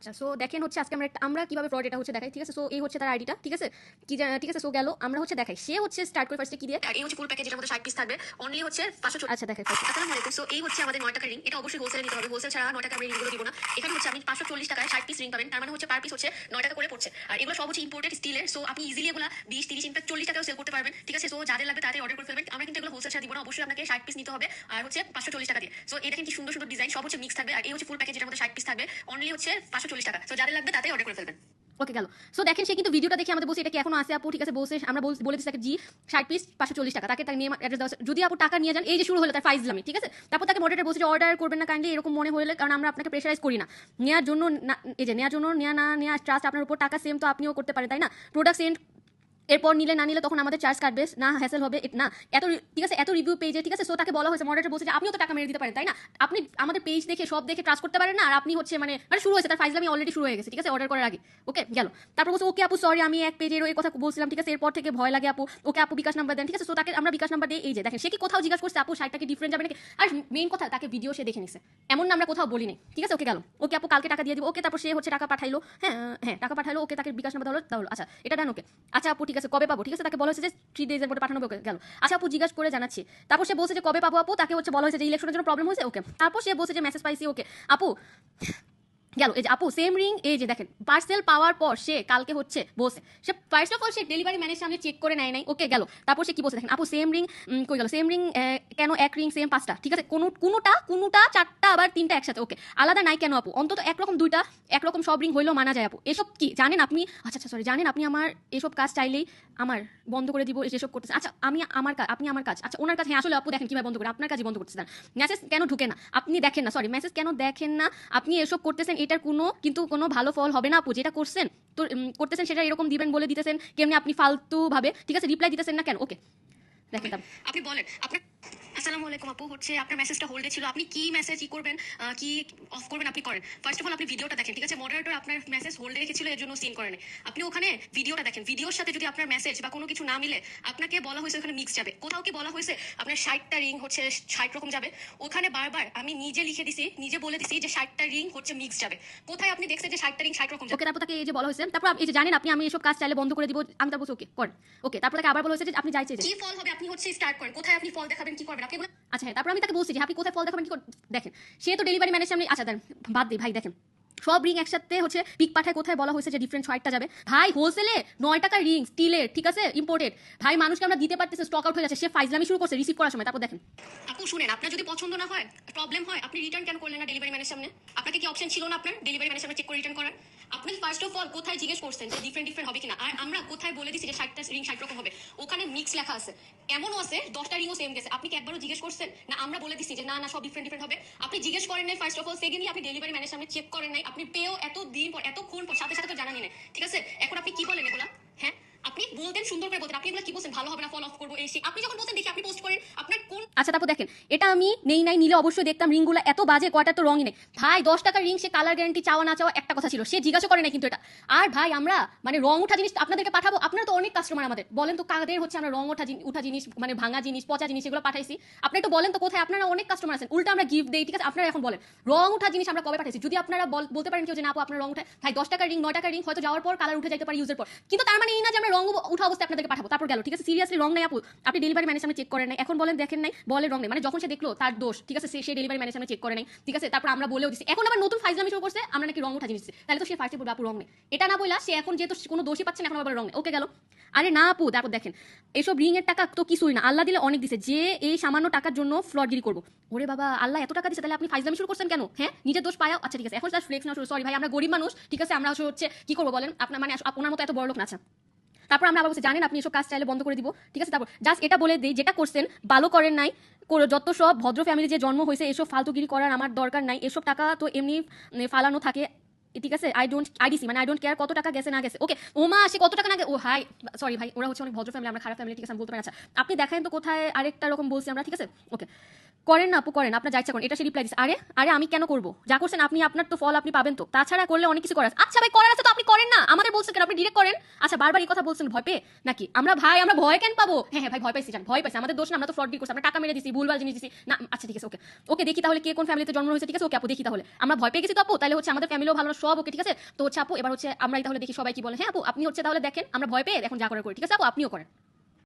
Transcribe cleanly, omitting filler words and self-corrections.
আচ্ছা সো দেখেন হচ্ছে আজকে আমরা কিভাবে ফ্রড এটা হচ্ছে দেখাই, ঠিক আছে। সো এই হচ্ছে তার আইডিটা, ঠিক আছে ঠিক আছে। সো গেল আমরা হচ্ছে দেখাই, সে হচ্ছে স্টার্ট করে ফার্স্টে কি দিয়ে, এই হচ্ছে ফুল প্যাকেজ যেটার মধ্যে 60 পিস থাকবে, অনলি হচ্ছে 500। আচ্ছা দেখাই আসসালামু আলাইকুম। সো এই হচ্ছে আমাদের 9 টাকা রিং, এটা অবশ্যই হোলসেলে নিতে হবে, হোলসেল ছাড়া 9 টাকা আমরা রিংগুলো দিব না। এখানে হচ্ছে আপনি 540 টাকায় 60 পিস রিং পাবেন, তার মানে হচ্ছে পার পিস হচ্ছে 9 টাকা করে পড়ছে। আর এগুলো সব হচ্ছে ইম্পোর্টেড স্টিলের, সো আপনি ইজিলি এগুলো 20 30 ইনফ্যাক্ট 40 টাকাও সেল করতে পারবেন, ঠিক আছে। সো যাদের লাগবে তাড়াতাড়ি অর্ডার করে ফেলবেন। আমরা কিন্তু এগুলো হোলসেল ছাড়া দিব না, অবশ্যই আপনাকে 60 পিস নিতে হবে আর হচ্ছে 540 টাকা দিয়ে। সো এটা কিন্তু সুন্দর সুন্দর ডিজাইন সব হচ্ছে মিক্স থাকবে। আর এই হচ্ছে ফুল প্যাকেজ যেটার মধ্যে 60 পিস থাকবে, অনলি হচ্ছে 540 টাকা। সো যাদের লাগবে তাড়াতাড়ি অর্ডার করে ফেলবেন। ওকে গেল। সো দেখেন সে কিন্তু ভিডিওটা দেখে আমাদের বলছে এটা কি এখনো আছে আপু, ঠিক আছে। বলছে আমরা বলে দিচ্ছি তাকে জি 60 পিস 540 টাকা, তাকে নিয়ে অ্যাড্রেস দেওয়া। যদি আপু টাকা নিয়ে যান, এই যে শুরু হলো তার ফাইজলামি, ঠিক আছে। তারপর তাকে মডারেটর বলছে যে অর্ডার করবেন না কাইন্ডলি, এরকম মনে হলে, কারণ আমরা আপনাকে প্রেশারাইজ করি না নেওয়ার জন্য, এই যে নেওয়ার জন্য নেওয়া না নেওয়া ট্রাস্ট আপনার উপর, টাকা সেম তো আপনিও করতে পারেন তাই না। প্রোডাক্ট সেন্ড এরপর নিলে না নিলে তখন আমাদের চার্জ কাটবে না, হ্যাসেল হবে না এত, ঠিক আছে। এত রিভিউ পেজে, ঠিক আছে। সো তাকে বলা হয়েছে, মডারেটর বলছে যে আপনিও তো টাকা মেরে দিতে পারেন তাই না, আপনি আমাদের পেজ দেখে সব দেখে ট্রাস্ট করতে পারেন না, আর আপনি হচ্ছে মানে শুরু হয়েছে তার ফাইজলামি অলরেডি শুরু হয়ে গেছে, ঠিক আছে, অর্ডার করার আগে। ওকে গেল। তারপর বলছে ওকে আপু সরি আমি এক পেজের ওই কথা বলছিলাম, ঠিক আছে। এরপর থেকে ভয় লাগে আপু, ওকে আপু বিকাশ নাম্বার দেন, ঠিক আছে। সো তাকে আমরা বিকাশ নাম্বার দিই। এই যে দেখেন সে কি কোথাও জিজ্ঞাসা করছে আপু শাড়িটা কি ডিফারেন্ট যাবে নাকি, আর মেইন কথা তাকে ভিডিও সে দেখে নিছে, এমন না আমরা কোথাও বলি নাই, ঠিক আছে। ওকে গেল। ওকে আপু কালকে টাকা দিয়ে দিব, ওকে। তারপর সে হচ্ছে টাকা পাঠাইলো, হ্যাঁ হ্যাঁ টাকা পাঠাইলো, ওকে তাকে বিকাশ নাম্বার দাও, আচ্ছা এটা ডান। ওকে আচ্ছা আপু ঠিক আছে কবে পাবো, ঠিক আছে। তাকে বলা হয়েছে যে 3 ডেজের মধ্যে পাঠানো হবে, গেল। আচ্ছা আপু জিজ্ঞাসা করে জানাচ্ছি। তারপর সে বলছে যে কবে পাবো আপু, তাকে হচ্ছে বলা হয়েছে যে ইলেকশনের জন্য প্রবলেম হয়েছে, ওকে। তারপর সে বলছে যে মেসেজ পাইছি, ওকে আপু গেল। এই যে আপু সেম রিং, এই যে দেখেন পার্সেল পাওয়ার পর সে কালকে হচ্ছে বলছে, সে ফার্স্ট অফ অল সে ডেলিভারি ম্যানের সামনে চেক করে নেয় নাই, ওকে গেল। তারপর সে কি বলছে দেখেন, আপু সেম রিং কই গেল, সেম রিং কেন এক রিং সেম 5টা, ঠিক আছে। কোনোটা 4টা আবার 3টা একসাথে, ওকে আলাদা নাই কেন আপু, অন্তত একরকম 2টা একরকম সব রিং হইলেও মানা যায় আপু। এসব কি জানেন আপনি, আচ্ছা আচ্ছা সরি, জানেন আপনি আমার এসব কাজ চাইলেই আমার বন্ধ করে দিব যেসব করতেছে। আচ্ছা আমি আমার কাজ, আপনি আমার কাজ, আচ্ছা ওনার কাছে, হ্যাঁ আসলে আপু দেখেন কিভাবে বন্ধ করে, আপনার কাজই বন্ধ করতেছেন। মেসেজ কেন ঢুকে না আপনি দেখেন না, সরি মেসেজ কেন দেখেন না আপনি, এসব করতেছেন এটার কিন্তু কোনো ভালো ফল হবে না আপু, যেটা করছেন তো করতেছেন সেটা এরকম দিবেন বলে দিতেছেন, কেমনি আপনি ফালতু ভাবে, ঠিক আছে, রিপ্লাই দিতেছেন না কেন। ওকে দেখেন আপনি বলেন আপনার। আসসালামু আলাইকুম আপু, হচ্ছে আপনার মেসেজটা হোল্ডে ছিল, আপনি কি মেসেজ ই করবেন কি অফ করবেন আপনি করেন। ফার্স্ট অফ অল আপনি ভিডিওটা দেখেন, ঠিক আছে। মডারেটর আপনার মেসেজ হোল্ডে রেখেছিল এর জন্য সিন করেন, আপনি ওখানে ভিডিওটা দেখেন, ভিডিওর সাথে যদি আপনার মেসেজ বা কোনো কিছু না মিলে, আপনাকে বলা হয়েছে ওখানে মিক্স যাবে। কোথাও কি বলা হয়েছে আপনার 60টা রিং হচ্ছে 60 রকম যাবে, ওখানে বারবার আমি নিজে লিখে দিছি, নিজে বলে দিছি যে 60টা রিং হচ্ছে মিক্স যাবে। কোথায় আপনি দেখছেন যে 60টা রিং 60 রকম যাবে। ওকে তারপর তাকে এই যে বলা হয়েছে, তারপর এই যে জানেন আপনি আমি এসব কাজ চাইলে বন্ধ করে দিব, আমি তারপর ওকে করেন। ওকে তারপর তাকে আবার বলা হয়েছে যে আপনি যাইছে কি ফল হবে আপনি হচ্ছে স্টার্ট করেন, কোথায় আপনি ফল দেখাবেন কি করবেন আপনি। আচ্ছা হ্যাঁ, তারপর আমি তাকে বলছি যে আপনি কোথায় ফল দেখাবেন কি দেখেন, সে তো ডেলিভারি ম্যানের সামনে, আচ্ছা দেন বাদ দিই ভাই, দেখেন সব রিং একসাথে হচ্ছে পিক পাঠায়, কোথায় বলা হয়েছে যে ডিফারেন্ট 60টা যাবে ভাই, হোলসেলে 9 টাকার রিং স্টিলের, ঠিক আছে, ইম্পোর্টেড ভাই, মানুষকে আমরা দিতে পারতেছি, স্টক আউট হয়ে যাচ্ছে, সে ফাইজলামি শুরু করছে রিসিভ করার সময়। তারপর দেখেন আপু শুনেন, আপনার যদি পছন্দ না হয় প্রবলেম হয়, আপনি রিটার্ন কেন করলেন না ডেলিভারি ম্যানের সামনে, আপনাকে কি অপশন ছিল না আপনার ডেলিভারি ম্যানের সামনে চেক করে রিটার্ন করার। আপনি ফার্স্ট অফ অল কোথায় জিজ্ঞেস করছেন যে ডিফারেন্ট হবে কিনা, আর আমরা কোথায় বলে দিছি যে 60টা রিং 60 রকম হবে, ওখানে মিক্স লেখা আছে, এমনও আছে 10টা রিংও সেম গেছে, আপনি কি একবারও জিজ্ঞেস করছেন না, আমরা বলে দিছি যে না না সব ডিফারেন্ট হবে, আপনি জিজ্ঞেস করেন নাই ফার্স্ট অফ অল, সেকেন্ডলি আপনি ডেলিভারি ম্যানের সামনে চেক করেন নাই, আপনি পেও এত দিন পর এতক্ষণ পর সাথে সাথে তো জানানি নেই, ঠিক আছে। এখন আপনি কি বলেন এগুলা, হ্যাঁ আপনি বলতেন সুন্দর করে বলতেন, আপনি এগুলো কি বলছেন ভালো হবে না ফল অফ করবো এই আপনি যখন বলতেন দেখি আপনি পোস্ট করেন আপনার কোন। আচ্ছা তারপর দেখেন এটা আমি নেই নাই নিলে অবশ্যই দেখতাম রিংগুলো এত বাজে, কয়টা তো রঙই নেই ভাই, 10 টাকার রিং, সে কালার গ্যারান্টি চাওয়া না চাওয়া একটা কথা ছিল, সে জিজ্ঞাসা করে না কিন্তু এটা। আর ভাই আমরা মানে রং উঠা জিনিস আপনাদেরকে পাঠাবো, আপনারা তো অনেক কাস্টমার আমাদের, বলেন তো কাদের হচ্ছে আমরা রং উঠা জিনিস মানে ভাঙা জিনিস পচা জিনিস এগুলো পাঠাইছি, আপনি একটু বলেন তো কোথায়, আপনারা অনেক কাস্টমার আছেন, উল্টা আমরা গিফট দেই, ঠিক আছে। আপনারা এখন বলেন রং উঠা জিনিস আমরা কবে পাঠাইছি, যদি আপনারা বলতে পারেন কেউ যে না আপু আপনার রং উঠা, ভাই 10 টাকার রিং 9 টাকার রিং হয়তো যাওয়ার পর কালার উঠে যেতে পারে ইউজের পর, কিন্তু তার মানে এই না যে আমরা রং উঠা অবস্থায় আপনাদেরকে পাঠাবো। তারপর গেল, ঠিক আছে, সিরিয়াসলি রং নাই আপু, আপনি ডেলিভারি ম্যানের সামনে চেক করেন নাই, এখন বলেন দেখেন নাই, বলে রং নেই, মানে যখন সে দেখলো তার দোষ, ঠিক আছে, সে ডেলিভারি ম্যানের সামনে চেক করে নাই, ঠিক আছে। তারপর আমরা বলেও দিছি, এখন আবার নতুন ফাইজলামি শুরু করছে আমরা নাকি রং উঠা জিনিস, তাহলে তো সে ফার্স্টে বলবে আপু রং নেই, এটা না বললা সে এখন যেহেতু কোনো দোষই পাচ্ছে না এখন আবার রং নেই, ওকে গেল। আরে না আপু, তারপর দেখেন এইসব রিং এর টাকা তো কিছুই না, আল্লাহ দিলে অনেক দিছে, যে এই সামান্য টাকার জন্য ফ্লডগিরি করবো, ওরে বাবা আল্লাহ এত টাকা দিচ্ছে তাহলে আপনি ফাইজলামি শুরু করছেন কেন, হ্যাঁ নিজের দোষ পায়া, আচ্ছা ঠিক আছে এখন তার ফ্লেক্স না শুরু, সরি ভাই আমরা গরিব মানুষ, ঠিক আছে, আমরা হচ্ছে কি করবো বলেন, আপনার মানে আপনার মতো এত বড় লোক না। আচ্ছা তারপর আমরা আবার বলছি জানেন আপনি এসব কাজ চাইলে বন্ধ করে দিব, ঠিক আছে। তারপর জাস্ট এটা বলে দিই যেটা করছেন ভালো করেন নাই, যত সব ভদ্র ফ্যামিলি যে জন্ম হয়েছে এসব ফালতুগিরি করার আমার দরকার নাই, এসব টাকা তো এমনি ফালানো থাকে, ঠিক আছে। আইডিসি মানে আই ডোন্ট কেয়ার কত টাকা গেছে না গেছে, ওকে ও মা সে কত টাকা না ও হাই সরি ভাই, ওরা হচ্ছে অনেক ভদ্র ফ্যামিলি, আমরা খারাপ ফ্যামিলি, ঠিক আছে আমি বলতে পারি। আচ্ছা আপনি দেখেন তো কোথায় আরেকটা রকম বলছি আমরা, ঠিক আছে। ওকে করেন না আপু করেন, আপনার যা ইচ্ছা করেন, এটা সে রিপ্লাই দিচ্ছে, আরে আরে আমি কেন করবো, যা করছেন আপনি আপনার তো ফল আপনি পাবেন তো, তাছাড়া করলে অনেক কিছু করার, আচ্ছা ভাই করার আছে তো আপনি করেন না, আমাদের বলছেন কেন, আপনি ডিরেক্ট করেন। আচ্ছা বারবার এই কথা বলছেন ভয় পেয়ে নাকি, আমরা ভাই আমরা ভয় কেন পাবো, হ্যাঁ হ্যাঁ ভাই ভয় পাইছি, জান ভয় পাইছি, আমাদের দোষ না, আমরা তো ফ্রড ডিল করছি, আমরা টাকা মেরে দিছি ভুলভাল জিনিস দিছি না। আচ্ছা ঠিক আছে ওকে ওকে দেখি তাহলে কে কোন ফ্যামিলিতে জন্ম হয়েছে, ঠিক আছে ওকে আপু দেখি তাহলে, আমরা ভয় পেয়ে গেছি তো আপু, তাহলে হচ্ছে আমাদের ফ্যামিলিও ভালো না সব ওকে, ঠিক আছে। তো হচ্ছে আপু এবার হচ্ছে আমরাই তাহলে দেখি সবাই কি বলে। হ্যাঁ আপু, আপনি হচ্ছে তাহলে দেখেন, আমরা ভয় পেয়ে এখন যা করার করি, ঠিক আছে আপু, আপনিও করেন।